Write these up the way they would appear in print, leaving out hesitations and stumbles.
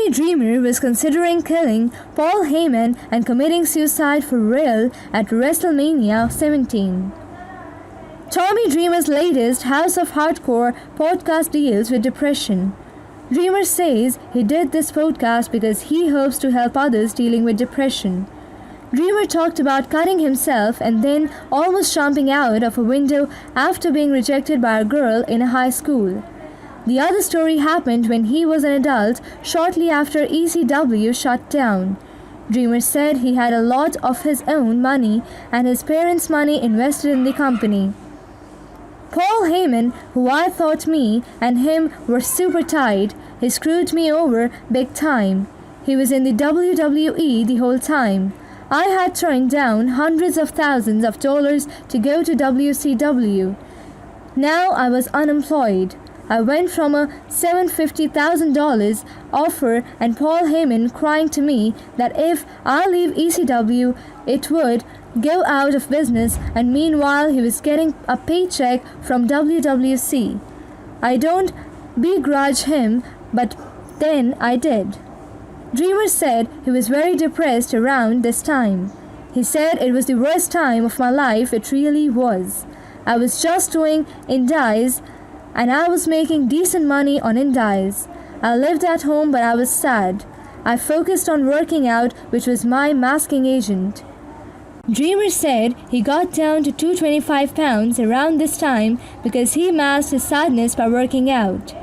Tommy Dreamer was considering killing Paul Heyman and committing suicide for real at WrestleMania 17. Tommy Dreamer's latest House of Hardcore podcast deals with depression. Dreamer says he did this podcast because he hopes to help others dealing with depression. Dreamer talked about cutting himself and then almost jumping out of a window after being rejected by a girl in a high school. The other story happened when he was an adult shortly after ECW shut down. Dreamer said he had a lot of his own money and his parents' money invested in the company. Paul Heyman, who I thought me and him were super tight, he screwed me over big time. He was in the WWE the whole time. I had turned down hundreds of thousands of dollars to go to WCW. Now I was unemployed. I went from a $750,000 offer and Paul Heyman crying to me that if I leave ECW, it would go out of business, and meanwhile he was getting a paycheck from WWC. I don't begrudge him, but then I did. Dreamer said he was very depressed around this time. He said it was the worst time of my life, it really was. I was just doing indies and I was making decent money on indies. I lived at home but I was sad. I focused on working out, which was my masking agent. Dreamer said he got down to 225 pounds around this time because he masked his sadness by working out.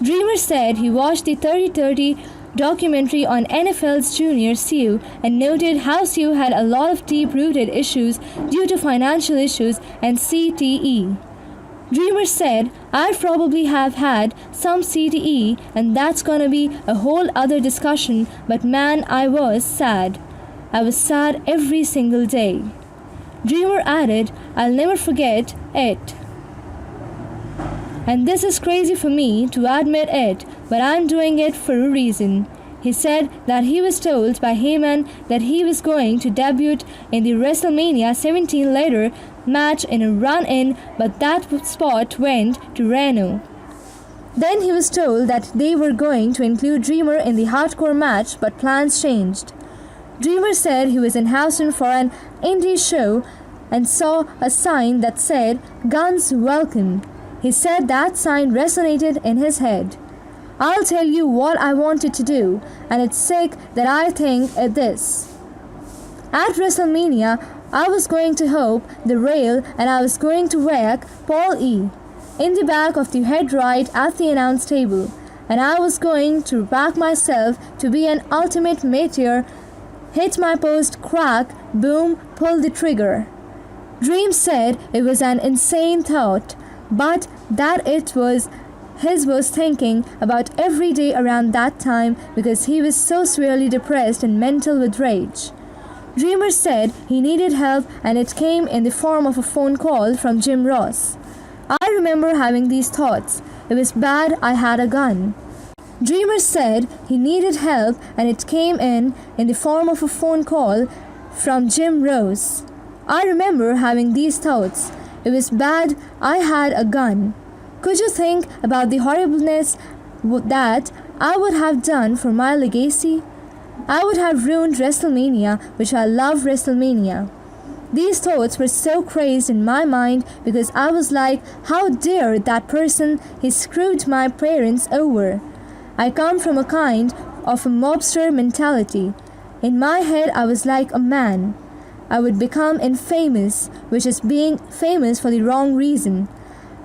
Dreamer said he watched the 30-30 documentary on NFL's Junior Seau and noted how Seau had a lot of deep-rooted issues due to financial issues and CTE. Dreamer said, I probably have had some CTE and that's gonna be a whole other discussion, but man, I was sad. I was sad every single day. Dreamer added, I'll never forget it. And this is crazy for me to admit it, but I'm doing it for a reason. He said that he was told by Heyman that he was going to debut in the WrestleMania 17 ladder match in a run-in, but that spot went to Reno. Then he was told that they were going to include Dreamer in the hardcore match, but plans changed. Dreamer said he was in Houston for an indie show and saw a sign that said, Guns Welcome. He said that sign resonated in his head. I'll tell you what I wanted to do, and it's sick that I think it this. At WrestleMania, I was going to hope the rail and I was going to whack Paul E. in the back of the head right at the announce table, and I was going to back myself to be an ultimate meteor, hit my post, crack, boom, pull the trigger. Dream said it was an insane thought, but that it was his was thinking about every day around that time because he was so severely depressed and mental with rage. Dreamer said he needed help and it came in the form of a phone call from Jim Ross. I remember having these thoughts. It was bad I had a gun. Dreamer said he needed help and it came in the form of a phone call from Jim Ross. I remember having these thoughts. It was bad I had a gun. Could you think about the horribleness that I would have done for my legacy? I would have ruined WrestleMania, which I love WrestleMania. These thoughts were so crazed in my mind because I was like, how dare that person, he screwed my parents over. I come from a kind of a mobster mentality. In my head I was like a man. I would become infamous, which is being famous for the wrong reason.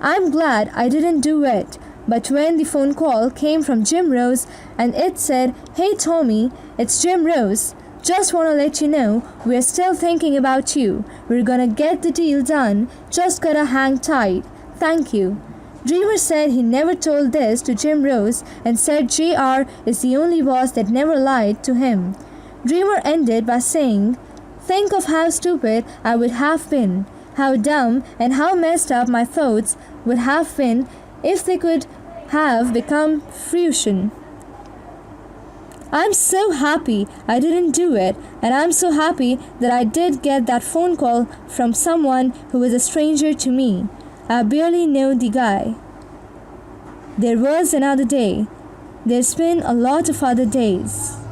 I'm glad I didn't do it, but when the phone call came from Jim Rose and it said, Hey Tommy, it's Jim Rose. Just want to let you know, we're still thinking about you. We're gonna get the deal done. Just gotta hang tight. Thank you. Dreamer said he never told this to Jim Rose and said JR is the only boss that never lied to him. Dreamer ended by saying, Think of how stupid I would have been, how dumb and how messed up my thoughts would have been if they could have become fruition. I'm so happy I didn't do it, and I'm so happy that I did get that phone call from someone who was a stranger to me. I barely know the guy. There was another day. There's been a lot of other days.